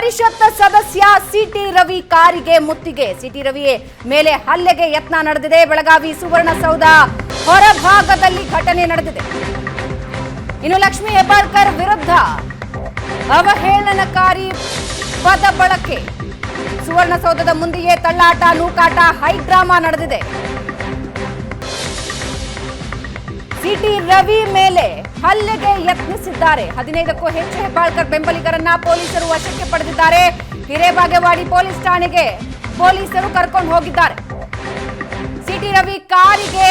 ಪರಿಷತ್ ಸದಸ್ಯ ಸಿಟಿ ರವಿ ಕಾರಿಗೆ ಮುತ್ತಿಗೆ. ಸಿಟಿ ರವಿ ಮೇಲೆ ಹಲ್ಲೆಗೆ ಯತ್ನ ನಡೆದಿದೆ. ಬೆಳಗಾವಿ ಸುವರ್ಣಸೌಧ ಹೊರಭಾಗದಲ್ಲಿ ಘಟನೆ ನಡೆದಿದೆ. ಇನ್ನು ಲಕ್ಷ್ಮೀ ಹೆಬ್ಬಾಳ್ಕರ್ ವಿರುದ್ಧ ಅವಹೇಳನಕಾರಿ ಪದ ಬಳಕೆ. ಸುವರ್ಣಸೌಧದ ಮುಂದೆಯೇ ತಳ್ಳಾಟ, ನೂಕಾಟ, ಹೈಡ್ರಾಮಾ ನಡೆದಿದೆ. ಸಿಟಿ ರವಿ ಮೇಲೆ ಹಲ್ಲೆಗೆ ಯತ್ನಿಸಿದ್ದಾರೆ. 15ಕ್ಕೂ ಹೆಚ್ಚು ಹೆಬ್ಬಾಳ್ಕರ್ ಬೆಂಬಲಿಗರನ್ನ ಪೊಲೀಸರು ವಶಕ್ಕೆ ಪಡೆದಿದ್ದಾರೆ. ಹಿರೇಬಾಗೇವಾಡಿ ಪೊಲೀಸ್ ಠಾಣೆಗೆ ಪೊಲೀಸರು ಕರ್ಕೊಂಡು ಹೋಗಿದ್ದಾರೆ. ಸಿಟಿ ರವಿ ಕಾರಿಗೆ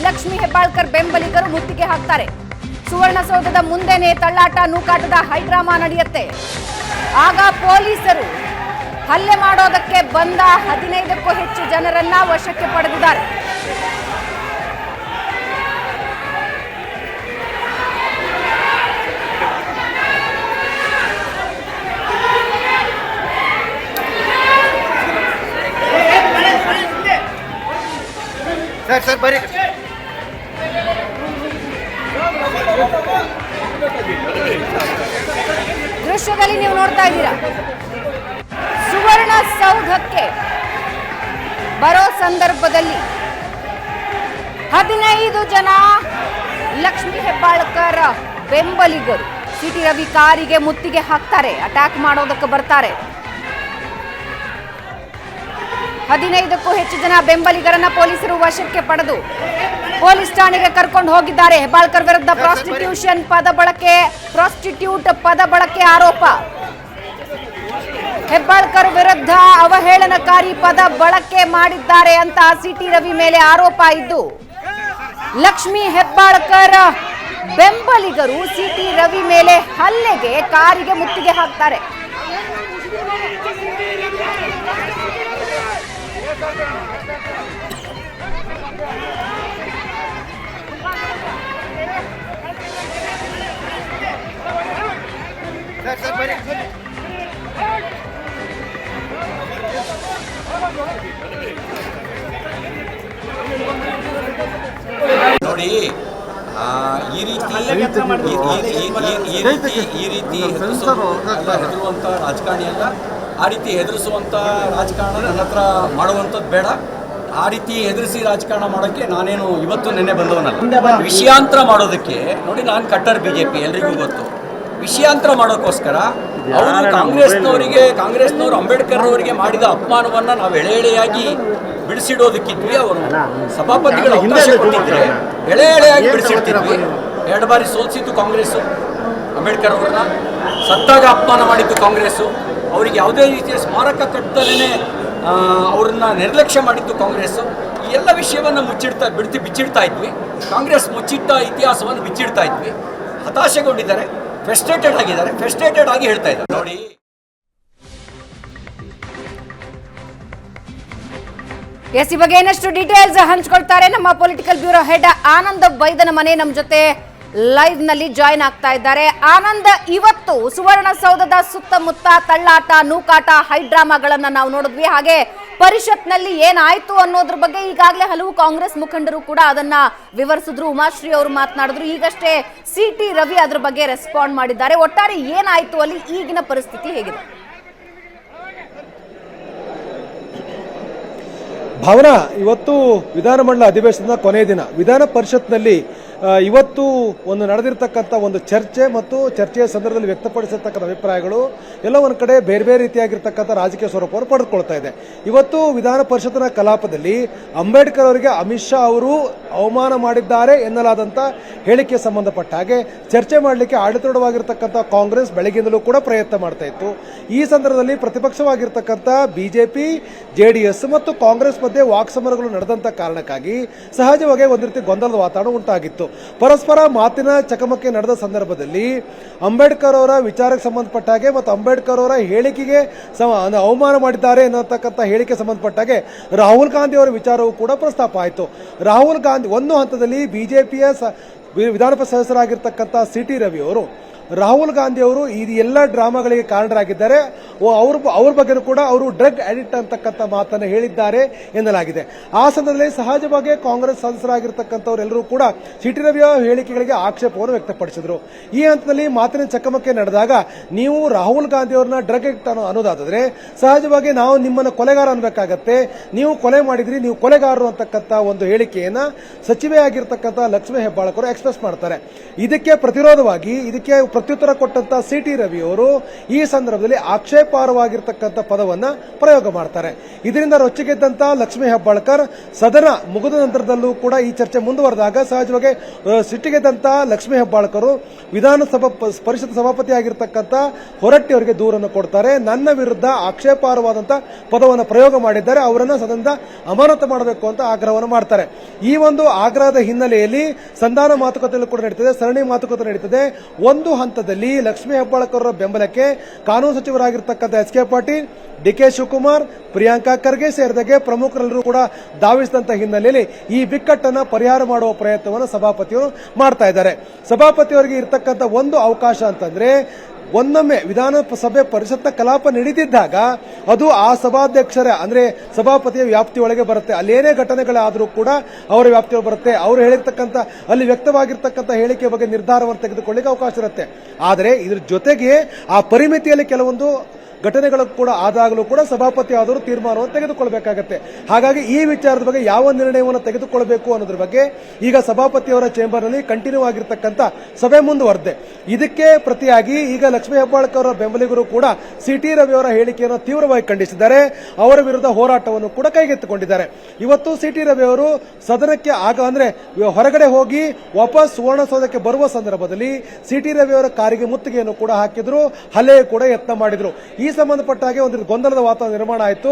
ಲಕ್ಷ್ಮೀ ಹೆಬ್ಬಾಳ್ಕರ್ ಬೆಂಬಲಿಗರು ಮುತ್ತಿಗೆ ಹಾಕ್ತಾರೆ. ಸುವರ್ಣಸೌಧದ ಮುಂದೆನೆ ತಳ್ಳಾಟ, ನೂಕಾಟದ ಹೈಡ್ರಾಮಾ ನಡೆಯುತ್ತೆ. ಆಗ ಪೊಲೀಸರು ಹಲ್ಲೆ ಮಾಡೋದಕ್ಕೆ ಬಂದ 15ಕ್ಕೂ ಹೆಚ್ಚು ಜನರನ್ನ ವಶಕ್ಕೆ ಪಡೆದಿದ್ದಾರೆ. ಸರ್ ಬರೀ ದೃಶ್ಯದಲ್ಲಿ ನೀವು ನೋಡ್ತಾ ಇದ್ದೀರಾ, ಸುವರ್ಣಸೌಧಕ್ಕೆ ಬರೋ ಸಂದರ್ಭದಲ್ಲಿ 15 ಜನ ಲಕ್ಷ್ಮೀ ಹೆಬ್ಬಾಳ್ಕರ್ ಬೆಂಬಲಿಗರು ಸಿಟಿ ರವಿ ಕಾರಿಗೆ ಮುತ್ತಿಗೆ ಹಾಕ್ತಾರೆ. ಅಟ್ಯಾಕ್ ಮಾಡೋದಕ್ಕೆ ಬರ್ತಾರೆ. 15ಕ್ಕೂ ಹೆಚ್ಚು ಜನ ಬೆಂಬಲಿಗರನ್ನ ಪೊಲೀಸರು ವಶಕ್ಕೆ ಪಡೆದು ಪೊಲೀಸ್ ಠಾಣೆಗೆ ಕರ್ಕೊಂಡು ಹೋಗಿದ್ದಾರೆ. ಹೆಬ್ಬಾಳ್ಕರ್ ವಿರುದ್ಧ ಪ್ರಾಸ್ಟಿಟ್ಯೂಟ್ ಪದ ಬಳಕೆ ಆರೋಪ. ಹೆಬ್ಬಾಳ್ಕರ್ ವಿರುದ್ಧ ಅವಹೇಳನಕಾರಿ ಪದ ಬಳಕೆ ಮಾಡಿದ್ದಾರೆ ಅಂತ ಸಿಟಿ ರವಿ ಮೇಲೆ ಆರೋಪ ಇದ್ದು, ಲಕ್ಷ್ಮೀ ಹೆಬ್ಬಾಳ್ಕರ್ ಬೆಂಬಲಿಗರು ಸಿಟಿ ರವಿ ಮೇಲೆ ಹಲ್ಲೆಗೆ ಕಾರಿಗೆ ಮುತ್ತಿಗೆ ಹಾಕ್ತಾರೆ. ನೋಡಿ, ಈ ರೀತಿ ಹೆದರುವಂಥ ರಾಜಕಾರಣಿ ಅಲ್ಲ. ಆ ರೀತಿ ಹೆದರಿಸುವಂಥ ರಾಜಕಾರಣ ನನ್ನ ಹತ್ರ ಮಾಡುವಂಥದ್ದು ಬೇಡ. ಆ ರೀತಿ ಹೆದರಿಸಿ ರಾಜಕಾರಣ ಮಾಡೋಕ್ಕೆ ನಾನೇನು ಇವತ್ತು ನೆನ್ನೆ ಬಂದವನಲ್ಲ. ವಿಷಯಾಂತರ ಮಾಡೋದಕ್ಕೆ ನೋಡಿ, ನಾನು ಕಟ್ಟರ್ BJP ಎಲ್ರಿಗೂ ಗೊತ್ತು. ವಿಷಯಾಂತರ ಮಾಡೋಕ್ಕೋಸ್ಕರ ಅವರು ಕಾಂಗ್ರೆಸ್ನವರು ಅಂಬೇಡ್ಕರ್ ಅವರಿಗೆ ಮಾಡಿದ ಅಪಮಾನವನ್ನು ನಾವು ಎಳೆಯಾಗಿ ಬಿಡಿಸಿಡೋದಕ್ಕಿದ್ವಿ. ಅವರು ಸಭಾಪತಿಗಳ ಅವಕಾಶ ಕೊಟ್ಟಿದ್ರೆ ಎಳೆಯಾಗಿ ಬಿಡಿಸಿಡ್ತಿದ್ವಿ. 2 ಬಾರಿ ಸೋಲಿಸಿದ್ದು ಕಾಂಗ್ರೆಸ್ಸು. ಅಂಬೇಡ್ಕರ್ ಅವ್ರನ್ನ ಸತ್ತಾಗ ಅಪಮಾನ ಮಾಡಿದ್ದು ಕಾಂಗ್ರೆಸ್ಸು. ಅವರಿಗೆ ಯಾವುದೇ ರೀತಿಯ ಸ್ಮಾರಕ ಕಟ್ಟದಲ್ಲೇ ಅವ್ರನ್ನ ನಿರ್ಲಕ್ಷ್ಯ ಮಾಡಿದ್ದು ಕಾಂಗ್ರೆಸ್ಸು. ಈ ಎಲ್ಲ ವಿಷಯವನ್ನು ಬಿಚ್ಚಿಡ್ತಾ ಇದ್ವಿ. ಕಾಂಗ್ರೆಸ್ ಮುಚ್ಚಿಟ್ಟ ಇತಿಹಾಸವನ್ನು ಬಿಚ್ಚಿಡ್ತಾ ಇದ್ವಿ. ಹತಾಶೆಗೊಂಡಿದ್ದಾರೆ, ಫ್ರಸ್ಟ್ರೇಟೆಡ್ ಆಗಿ ಹೇಳ್ತಾ ಇದ್ದಾರೆ. ನೋಡಿ, ಈ ಬಗ್ಗೆ ಇನ್ನಷ್ಟು ಡೀಟೇಲ್ಸ್ ಹಂಚ್ಕೊಳ್ತಾರೆ ನಮ್ಮ ಪೊಲಿಟಿಕಲ್ ಬ್ಯೂರೋ ಹೆಡ್ ಆನಂದ್ ಬೈದನ ಮನೆ ನಮ್ಮ ಜೊತೆ ಲೈವ್ ನಲ್ಲಿ ಜಾಯಿನ್ ಆಗ್ತಾ ಇದ್ದಾರೆ. ಆನಂದ್, ಇವತ್ತು ಸುವರ್ಣಸೌಧದ ಸುತ್ತಮುತ್ತ ತಳ್ಳಾಟ, ನೂಕಾಟ, ಹೈಡ್ರಾಮಾಗಳನ್ನ ನಾವು ನೋಡಿದ್ವಿ. ಹಾಗೆ ಪರಿಷತ್ನಲ್ಲಿ ಏನಾಯ್ತು ಅನ್ನೋದ್ರ ಬಗ್ಗೆ ಈಗಾಗಲೇ ಹಲವು ಕಾಂಗ್ರೆಸ್ ಮುಖಂಡರು ಕೂಡ ಅದನ್ನ ವಿವರಿಸಿದ್ರು. ಉಮಾಶ್ರೀ ಅವರು ಮಾತನಾಡಿದ್ರು. ಈಗಷ್ಟೇ ಸಿಟಿ ರವಿ ಅದ್ರ ಬಗ್ಗೆ ರೆಸ್ಪಾಂಡ್ ಮಾಡಿದ್ದಾರೆ. ಒಟ್ಟಾರೆ ಏನಾಯ್ತು ಅಲ್ಲಿ, ಈಗಿನ ಪರಿಸ್ಥಿತಿ ಹೇಗಿದೆ? ಭಾವನಾ, ಇವತ್ತು ವಿಧಾನಮಂಡಲ ಅಧಿವೇಶನದ ಕೊನೆಯ ದಿನ. ವಿಧಾನ ಪರಿಷತ್ನಲ್ಲಿ ಇವತ್ತು ಒಂದು ನಡೆದಿರ್ತಕ್ಕಂಥ ಒಂದು ಚರ್ಚೆ ಮತ್ತು ಚರ್ಚೆಯ ಸಂದರ್ಭದಲ್ಲಿ ವ್ಯಕ್ತಪಡಿಸಿರ್ತಕ್ಕಂಥ ಅಭಿಪ್ರಾಯಗಳು ಎಲ್ಲ ಒಂದು ಕಡೆ ಬೇರೆ ಬೇರೆ ರೀತಿಯಾಗಿರ್ತಕ್ಕಂಥ ರಾಜಕೀಯ ಸ್ವರೂಪವನ್ನು ಪಡೆದುಕೊಳ್ತಾ ಇದೆ. ಇವತ್ತು ವಿಧಾನ ಪರಿಷತ್ತಿನ ಕಲಾಪದಲ್ಲಿ ಅಂಬೇಡ್ಕರ್ ಅವರಿಗೆ ಅಮಿತ್ ಶಾ ಅವರು ಅವಮಾನ ಮಾಡಿದ್ದಾರೆ ಎನ್ನಲಾದಂಥ ಹೇಳಿಕೆಗೆ ಸಂಬಂಧಪಟ್ಟ ಹಾಗೆ ಚರ್ಚೆ ಮಾಡಲಿಕ್ಕೆ ಆಡಳಿತಾರೂಢವಾಗಿರ್ತಕ್ಕಂಥ ಕಾಂಗ್ರೆಸ್ ಬೆಳಗ್ಗಿಂದಲೂ ಕೂಡ ಪ್ರಯತ್ನ ಮಾಡ್ತಾ ಇತ್ತು. ಈ ಸಂದರ್ಭದಲ್ಲಿ ಪ್ರತಿಪಕ್ಷವಾಗಿರ್ತಕ್ಕಂಥ BJP, JDS ಮತ್ತು ಕಾಂಗ್ರೆಸ್ ಮಧ್ಯೆ ವಾಕ್ಸಮರಗಳು ನಡೆದಂಥ ಕಾರಣಕ್ಕಾಗಿ ಸಹಜವಾಗಿ ಒಂದು ರೀತಿ ಗೊಂದಲದ ವಾತಾವರಣ ಉಂಟಾಗಿತ್ತು. ಪರಸ್ಪರ ಮಾತಿನ ಚಕಮಕಿ ನಡೆದ ಸಂದರ್ಭದಲ್ಲಿ ಅಂಬೇಡ್ಕರ್ ಅವರ ವಿಚಾರಕ್ಕೆ ಸಂಬಂಧಪಟ್ಟ ಹಾಗೆ ಮತ್ತು ಅಂಬೇಡ್ಕರ್ ಅವರ ಹೇಳಿಕೆಗೆ ಅವಮಾನ ಮಾಡಿದ್ದಾರೆ ಎನ್ನತಕ್ಕಂಥ ಹೇಳಿಕೆ ಸಂಬಂಧಪಟ್ಟಾಗೆ ರಾಹುಲ್ ಗಾಂಧಿ ಅವರ ವಿಚಾರವೂ ಕೂಡ ಪ್ರಸ್ತಾಪ ಆಯಿತು. ರಾಹುಲ್ ಗಾಂಧಿ ಒಂದು ಹಂತದಲ್ಲಿ BJPಯ ವಿಧಾನ ಪರಿಷತ್ ಸದಸ್ಯರಾಗಿರ್ತಕ್ಕಂಥ ಸಿಟಿ ರವಿ ಅವರು ರಾಹುಲ್ ಗಾಂಧಿ ಅವರು ಈ ಎಲ್ಲ ಡ್ರಾಮಾಗಳಿಗೆ ಕಾರಣರಾಗಿದ್ದಾರೆ. ಅವ್ರ ಬಗ್ಗೆನೂ ಕೂಡ ಅವರು ಡ್ರಗ್ ಅಡಿಕ್ಟ್ ಅಂತಕ್ಕಂಥ ಮಾತನ್ನು ಹೇಳಿದ್ದಾರೆ ಎನ್ನಲಾಗಿದೆ. ಆ ಸಂದರ್ಭದಲ್ಲಿ ಸಹಜವಾಗಿ ಕಾಂಗ್ರೆಸ್ ಸದಸ್ಯರಾಗಿರ್ತಕ್ಕಂಥವರೆಲ್ಲರೂ ಕೂಡ ಸಿಟಿ ರವಿಯ ಹೇಳಿಕೆಗಳಿಗೆ ಆಕ್ಷೇಪವನ್ನು ವ್ಯಕ್ತಪಡಿಸಿದ್ರು. ಈ ಹಂತದಲ್ಲಿ ಮಾತಿನ ಚಕಮಕಿ ನಡೆದಾಗ ನೀವು ರಾಹುಲ್ ಗಾಂಧಿ ಅವರನ್ನ ಡ್ರಗ್ ಅಡಿಕ್ಟ್ ಅನ್ನೋದಾದ್ರೆ ಸಹಜವಾಗಿ ನಾವು ನಿಮ್ಮನ್ನು ಕೊಲೆಗಾರ ಅನ್ಬೇಕಾಗತ್ತೆ, ನೀವು ಕೊಲೆ ಮಾಡಿದ್ರಿ, ನೀವು ಕೊಲೆಗಾರರು ಅಂತಕ್ಕಂಥ ಒಂದು ಹೇಳಿಕೆಯನ್ನ ಸಚಿವೆಯಾಗಿರ್ತಕ್ಕಂಥ ಲಕ್ಷ್ಮೀ ಹೆಬ್ಬಾಳ್ಕರ್ ಎಕ್ಸ್ಪ್ರೆಸ್ ಮಾಡ್ತಾರೆ. ಇದಕ್ಕೆ ಪ್ರತಿರೋಧವಾಗಿ ಇದಕ್ಕೆ ಪ್ರತ್ಯುತ್ತರ ಕೊಟ್ಟಂತ ಸಿಟಿ ರವಿ ಅವರು ಈ ಸಂದರ್ಭದಲ್ಲಿ ಆಕ್ಷೇಪಾರ್ಹವಾಗಿರ್ತಕ್ಕಂಥ ಪದವನ್ನ ಪ್ರಯೋಗ ಮಾಡ್ತಾರೆ. ಇದರಿಂದ ರೊಚ್ಚಿಗೆದ್ದಂತ ಲಕ್ಷ್ಮೀ ಹೆಬ್ಬಾಳ್ಕರ್ ಸದನ ಮುಗಿದ ನಂತರದಲ್ಲೂ ಕೂಡ ಈ ಚರ್ಚೆ ಮುಂದುವರೆದಾಗ ಸಹಜವಾಗಿ ಸಿಟ್ಟಿಗೆದ್ದಂತ ಲಕ್ಷ್ಮೀ ಹೆಬ್ಬಾಳ್ಕರ್ ವಿಧಾನಸಭಾ ಪರಿಷತ್ ಸಭಾಪತಿ ಆಗಿರ್ತಕ್ಕಂಥ ಹೊರಟ್ಟಿ ಅವರಿಗೆ ದೂರನ್ನು ಕೊಡ್ತಾರೆ. ನನ್ನ ವಿರುದ್ಧ ಆಕ್ಷೇಪಾರ್ಹವಾದಂತ ಪದವನ್ನು ಪ್ರಯೋಗ ಮಾಡಿದ್ದಾರೆ, ಅವರನ್ನ ಸದನದ ಅಮಾನತು ಮಾಡಬೇಕು ಅಂತ ಆಗ್ರಹವನ್ನು ಮಾಡ್ತಾರೆ. ಈ ಒಂದು ಆಗ್ರಹದ ಹಿನ್ನೆಲೆಯಲ್ಲಿ ಸಂಧಾನ ಮಾತುಕತೆಗಳು ಕೂಡ ನಡೀತದೆ, ಸರಣಿ ಮಾತುಕತೆ ನಡೀತದೆ. ಒಂದು ಹಂತದಲ್ಲಿ ಲಕ್ಷ್ಮೀ ಹೆಬ್ಬಾಳ್ಕರ್ ಬೆಂಬಲಕ್ಕೆ ಕಾನೂನು ಸಚಿವರಾಗಿರ್ತಕ್ಕಂಥ H K Patil, D K Shivakumar, Priyanka Kharge ಸೇರಿದಂತೆ ಪ್ರಮುಖರೆಲ್ಲರೂ ಕೂಡ ಧಾವಿಸಿದಂತ ಹಿನ್ನೆಲೆಯಲ್ಲಿ ಈ ಬಿಕ್ಕಟ್ಟನ್ನು ಪರಿಹಾರ ಮಾಡುವ ಪ್ರಯತ್ನವನ್ನು ಸಭಾಪತಿಯವರು ಮಾಡ್ತಾ ಇದ್ದಾರೆ. ಸಭಾಪತಿಯವರಿಗೆ ಇರತಕ್ಕಂಥ ಒಂದು ಅವಕಾಶ ಅಂತಂದ್ರೆ ಒಂದೊಮ್ಮೆ ವಿಧಾನಸಭೆ ಪರಿಷತ್ನ ಕಲಾಪ ನಡೀತಿದ್ದಾಗ ಅದು ಆ ಸಭಾಧ್ಯಕ್ಷರ ಅಂದ್ರೆ ಸಭಾಪತಿಯ ವ್ಯಾಪ್ತಿಯೊಳಗೆ ಬರುತ್ತೆ. ಅಲ್ಲೇನೇ ಘಟನೆಗಳಾದರೂ ಕೂಡ ಅವರ ವ್ಯಾಪ್ತಿಯೊಳಗೆ ಬರುತ್ತೆ. ಅವರು ಹೇಳಿರ್ತಕ್ಕಂಥ ಅಲ್ಲಿ ವ್ಯಕ್ತವಾಗಿರ್ತಕ್ಕಂಥ ಹೇಳಿಕೆ ಬಗ್ಗೆ ನಿರ್ಧಾರವನ್ನು ತೆಗೆದುಕೊಳ್ಳಿಕ್ಕೆ ಅವಕಾಶ ಇರುತ್ತೆ. ಆದರೆ ಇದ್ರ ಜೊತೆಗೆ ಆ ಪರಿಮಿತಿಯಲ್ಲಿ ಕೆಲವೊಂದು ಘಟನೆಗಳು ಕೂಡ ಆದಾಗಲೂ ಕೂಡ ಸಭಾಪತಿ ಆದರೂ ತೀರ್ಮಾನವನ್ನು ತೆಗೆದುಕೊಳ್ಳಬೇಕಾಗತ್ತೆ. ಹಾಗಾಗಿ ಈ ವಿಚಾರದ ಬಗ್ಗೆ ಯಾವ ನಿರ್ಣಯವನ್ನು ತೆಗೆದುಕೊಳ್ಳಬೇಕು ಅನ್ನೋದ್ರ ಬಗ್ಗೆ ಈಗ ಸಭಾಪತಿಯವರ ಚೇಂಬರ್ನಲ್ಲಿ ಕಂಟಿನ್ಯೂ ಆಗಿರ್ತಕ್ಕಂಥ ಸಭೆ ಮುಂದುವರೆದಿದೆ. ಇದಕ್ಕೆ ಪ್ರತಿಯಾಗಿ ಈಗ ಲಕ್ಷ್ಮೀ ಹೆಬ್ಬಾಳ್ಕರ್ ಅವರ ಬೆಂಬಲಿಗರು ಕೂಡ ಸಿಟಿ ರವಿ ಅವರ ಹೇಳಿಕೆಯನ್ನು ತೀವ್ರವಾಗಿ ಖಂಡಿಸಿದ್ದಾರೆ. ಅವರ ವಿರುದ್ಧ ಹೋರಾಟವನ್ನು ಕೂಡ ಕೈಗೆತ್ತಿಕೊಂಡಿದ್ದಾರೆ. ಇವತ್ತು ಸಿಟಿ ರವಿ ಅವರು ಸದನಕ್ಕೆ ಅಂದ್ರೆ ಹೊರಗಡೆ ಹೋಗಿ ವಾಪಸ್ ಸುವರ್ಣಸೌಧಕ್ಕೆ ಬರುವ ಸಂದರ್ಭದಲ್ಲಿ ಸಿಟಿ ರವಿ ಅವರ ಕಾರಿಗೆ ಮುತ್ತಿಗೆಯನ್ನು ಕೂಡ ಹಾಕಿದ್ರು, ಹಲ್ಲೆ ಕೂಡ ಯತ್ನ ಮಾಡಿದ್ರು. ಈ ಸಂಬಂಧಪಟ್ಟ ಹಾಗೆ ಒಂದು ಗೊಂದಲದ ವಾತಾವರಣ ನಿರ್ಮಾಣ ಆಯಿತು.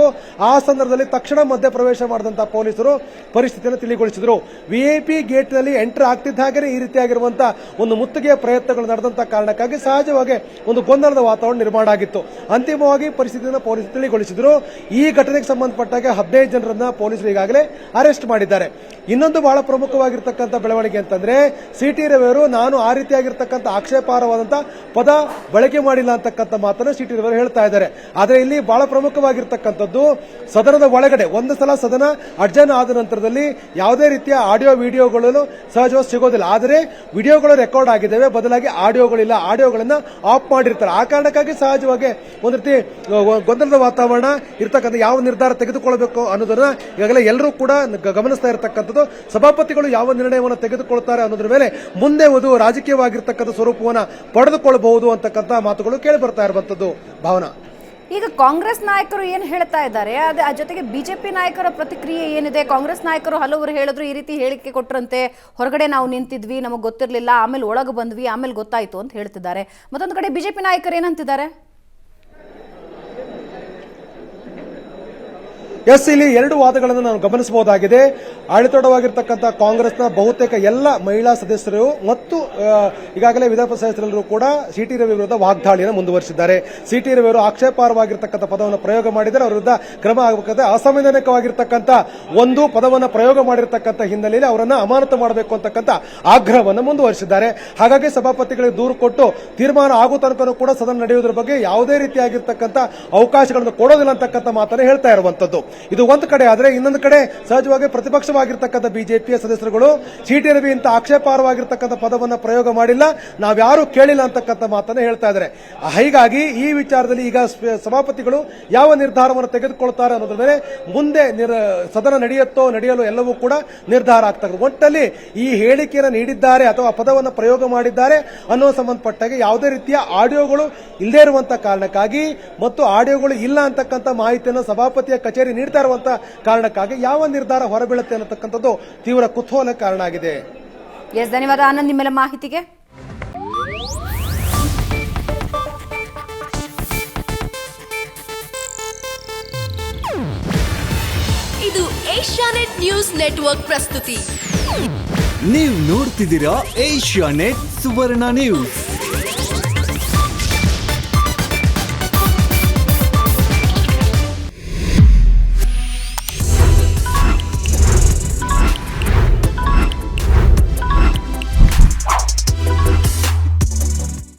ಆ ಸಂದರ್ಭದಲ್ಲಿ ತಕ್ಷಣ ಮಧ್ಯ ಪ್ರವೇಶ ಮಾಡಿದಂತಹ ಪೊಲೀಸರು ಪರಿಸ್ಥಿತಿಯನ್ನು ತಿಳಿಗೊಳಿಸಿದರು. ವಿಐಪಿ ಗೇಟ್ ನಲ್ಲಿ ಎಂಟರ್ ಆಗ್ತಿದ್ದ ಹಾಗೆ ಈ ರೀತಿಯಾಗಿರುವಂತಹ ಒಂದು ಮುತ್ತಿಗೆಯ ಪ್ರಯತ್ನಗಳು ನಡೆದಂತಹ ಕಾರಣಕ್ಕಾಗಿ ಸಹಜವಾಗಿ ಒಂದು ಗೊಂದಲದ ವಾತಾವರಣ ನಿರ್ಮಾಣ ಆಗಿತ್ತು. ಅಂತಿಮವಾಗಿ ಪರಿಸ್ಥಿತಿಯನ್ನು ಪೊಲೀಸರು ತಿಳಿಗೊಳಿಸಿದರು. ಈ ಘಟನೆಗೆ ಸಂಬಂಧಪಟ್ಟಾಗ 15 ಜನರನ್ನ ಪೊಲೀಸರು ಈಗಾಗಲೇ ಅರೆಸ್ಟ್ ಮಾಡಿದ್ದಾರೆ. ಇನ್ನೊಂದು ಬಹಳ ಪ್ರಮುಖವಾಗಿರ್ತಕ್ಕಂಥ ಬೆಳವಣಿಗೆ ಅಂತಂದ್ರೆ ಸಿಟಿ ರವಿ ಅವರು ನಾನು ಆ ರೀತಿಯಾಗಿರ್ತಕ್ಕಂಥ ಆಕ್ಷೇಪಾರ್ಹವಾದಂತಹ ಪದ ಬಳಕೆ ಮಾಡಿಲ್ಲ ಅಂತಕ್ಕಂಥ ಮಾತನ್ನು ಸಿಟಿ ರವಿ ಅವರು ಹೇಳ್ತಾ ಇದ್ದಾರೆ. ಆದರೆ ಇಲ್ಲಿ ಬಹಳ ಪ್ರಮುಖವಾಗಿರ್ತಕ್ಕಂಥದ್ದು ಸದನದ ಒಳಗಡೆ ಒಂದು ಸಲ ಸದನ ಅಡ್ಜರ್ನ್ ಆದ ನಂತರದಲ್ಲಿ ಯಾವುದೇ ರೀತಿಯ ಆಡಿಯೋ ವಿಡಿಯೋಗಳು ಸಹಜವಾಗಿ ಸಿಗೋದಿಲ್ಲ. ಆದರೆ ವಿಡಿಯೋಗಳು ರೆಕಾರ್ಡ್ ಆಗಿದ್ದಾವೆ, ಬದಲಾಗಿ ಆಡಿಯೋಗಳಿಲ್ಲ, ಆಡಿಯೋಗಳನ್ನ ಆಫ್ ಮಾಡಿರ್ತಾರೆ. ಆ ಕಾರಣಕ್ಕಾಗಿ ಸಹಜವಾಗಿ ಒಂದು ರೀತಿ ಗೊಂದಲದ ವಾತಾವರಣ ಇರ್ತಕ್ಕಂಥ ಯಾವ ನಿರ್ಧಾರ ತೆಗೆದುಕೊಳ್ಳಬೇಕು ಅನ್ನೋದನ್ನ ಈಗಾಗಲೇ ಎಲ್ಲರೂ ಕೂಡ ಗಮನಿಸ್ತಾ ಇರತಕ್ಕಂಥದ್ದು. ಸಭಾಪತಿಗಳು ಯಾವ ನಿರ್ಣಯವನ್ನು ತೆಗೆದುಕೊಳ್ತಾರೆ ಅನ್ನೋದ್ರ ಮೇಲೆ ಮುಂದೆ ಒಂದು ರಾಜಕೀಯವಾಗಿರ್ತಕ್ಕಂಥ ಸ್ವರೂಪವನ್ನು ಪಡೆದುಕೊಳ್ಳಬಹುದು ಅಂತಕ್ಕಂಥ ಮಾತುಗಳು ಕೇಳಿ ಬರ್ತಾ ಇರುವಂತದ್ದು. ಭಾವನಾ, ಈಗ ಕಾಂಗ್ರೆಸ್ ನಾಯಕರು ಏನು ಹೇಳ್ತಾ ಇದ್ದಾರೆ, ಆ ಜೊತೆಗೆ ಬಿಜೆಪಿ ನಾಯಕರ ಪ್ರತಿಕ್ರಿಯೆ ಏನಿದೆ? ಕಾಂಗ್ರೆಸ್ ನಾಯಕರು ಹಲವರು ಹೇಳಿದ್ರು, ಈ ರೀತಿ ಹೇಳಿಕೆ ಕೊಟ್ಟರಂತೆ, ಹೊರಗಡೆ ನಾವು ನಿಂತಿದ್ವಿ, ನಮಗೆ ಗೊತ್ತಿರಲಿಲ್ಲ, ಆಮೇಲೆ ಒಳಗೆ ಬಂದ್ವಿ, ಆಮೇಲೆ ಗೊತ್ತಾಯ್ತು ಅಂತ ಹೇಳ್ತಿದ್ದಾರೆ. ಮತ್ತೊಂದು ಕಡೆ ಬಿಜೆಪಿ ನಾಯಕರು ಏನಂತಿದ್ದಾರೆ? ಎಸ್, ಇಲ್ಲಿ ಎರಡು ವಾದಗಳನ್ನು ನಾವು ಗಮನಿಸಬಹುದಾಗಿದೆ. ಆಡಳಿತಾರೂಢವಾಗಿರ್ತಕ್ಕಂಥ ಕಾಂಗ್ರೆಸ್ನ ಬಹುತೇಕ ಎಲ್ಲ ಮಹಿಳಾ ಸದಸ್ಯರು ಮತ್ತು ಈಗಾಗಲೇ ವಿಧಾನಸಭಾ ಸದಸ್ಯರೆಲ್ಲರೂ ಕೂಡ ಸಿಟಿ ರವಿ ವಿರುದ್ಧ ವಾಗ್ದಾಳಿಯನ್ನು ಮುಂದುವರಿಸಿದ್ದಾರೆ. ಸಿಟಿ ರವಿ ಅವರು ಆಕ್ಷೇಪಾರ್ಹವಾಗಿರ್ತಕ್ಕಂಥ ಪದವನ್ನು ಪ್ರಯೋಗ ಮಾಡಿದ್ದಾರೆ, ಅವರ ವಿರುದ್ಧ ಕ್ರಮ ಆಗಬೇಕಾದ ಅಸಂವಿಧಾನಿಕವಾಗಿರ್ತಕ್ಕಂಥ ಒಂದು ಪದವನ್ನು ಪ್ರಯೋಗ ಮಾಡಿರ್ತಕ್ಕಂಥ ಹಿನ್ನೆಲೆಯಲ್ಲಿ ಅವರನ್ನು ಅಮಾನತು ಮಾಡಬೇಕು ಅಂತಕ್ಕಂಥ ಆಗ್ರಹವನ್ನು ಮುಂದುವರಿಸಿದ್ದಾರೆ. ಹಾಗಾಗಿ ಸಭಾಪತಿಗಳಿಗೆ ದೂರು ಕೊಟ್ಟು ತೀರ್ಮಾನ ಆಗೋ ತನಕ ಕೂಡ ಸದನ ನಡೆಯುವುದರ ಬಗ್ಗೆ ಯಾವುದೇ ರೀತಿಯಾಗಿರ್ತಕ್ಕಂಥ ಅವಕಾಶಗಳನ್ನು ಕೊಡೋದಿಲ್ಲ ಅಂತಕ್ಕಂಥ ಮಾತನ್ನು ಹೇಳ್ತಾ ಇರುವಂತದ್ದು. ಇದು ಒಂದು ಕಡೆ ಆದರೆ, ಇನ್ನೊಂದು ಕಡೆ ಸಹಜವಾಗಿ ಪ್ರತಿಪಕ್ಷವಾಗಿರ್ತಕ್ಕಂಥ ಬಿಜೆಪಿಯ ಸದಸ್ಯರುಗಳು ಸಿಟಿ ರವಿ ಇಂಥ ಆಕ್ಷೇಪಾರ್ಹವಾಗಿರ್ತಕ್ಕಂಥ ಪದವನ್ನು ಪ್ರಯೋಗ ಮಾಡಿಲ್ಲ, ನಾವ್ಯಾರು ಕೇಳಿಲ್ಲ ಅಂತಕ್ಕಂಥ ಮಾತನ್ನು ಹೇಳ್ತಾ ಇದ್ದಾರೆ. ಹೀಗಾಗಿ ಈ ವಿಚಾರದಲ್ಲಿ ಈಗ ಸಭಾಪತಿಗಳು ಯಾವ ನಿರ್ಧಾರವನ್ನು ತೆಗೆದುಕೊಳ್ತಾರೆ ಅನ್ನೋದ್ರ ಮೇಲೆ ಮುಂದೆ ಸದನ ನಡೆಯಲು ಎಲ್ಲವೂ ಕೂಡ ನಿರ್ಧಾರ ಆಗ್ತದೆ. ಒಟ್ಟಲ್ಲಿ ಈ ಹೇಳಿಕೆಯನ್ನು ನೀಡಿದ್ದಾರೆ ಅಥವಾ ಪದವನ್ನು ಪ್ರಯೋಗ ಮಾಡಿದ್ದಾರೆ ಅನ್ನೋ ಸಂಬಂಧಪಟ್ಟಾಗ ಯಾವುದೇ ರೀತಿಯ ಆಡಿಯೋಗಳು ಇಲ್ಲದೇ ಇರುವಂತಹ ಕಾರಣಕ್ಕಾಗಿ ಮತ್ತು ಆಡಿಯೋಗಳು ಇಲ್ಲ ಅಂತಕ್ಕಂಥ ಮಾಹಿತಿಯನ್ನು ಸಭಾಪತಿಯ ಕಚೇರಿ ನೀಡ್ತಾ ಇರುವಂತಹ ಕಾರಣಕ್ಕಾಗಿ ಯಾವ ನಿರ್ಧಾರ ಹೊರಬೀಳುತ್ತೆ ಅನ್ನತಕ್ಕಂಥದ್ದು ತೀವ್ರ ಕುತೂಹಲ ಕಾರಣ ಆಗಿದೆ. ಎಸ್, ಧನ್ಯವಾದ ಆನಂದ್ ನಿಮ್ಮೆಲ್ಲ ಮಾಹಿತಿಗೆ. ಇದು ಏಷ್ಯಾನೆಟ್ ನ್ಯೂಸ್ ನೆಟ್ವರ್ಕ್ ಪ್ರಸ್ತುತಿ. ನೀವು ನೋಡ್ತಿದ್ದೀರಾ ಏಷ್ಯಾನೆಟ್ ಸುವರ್ಣ ನ್ಯೂಸ್.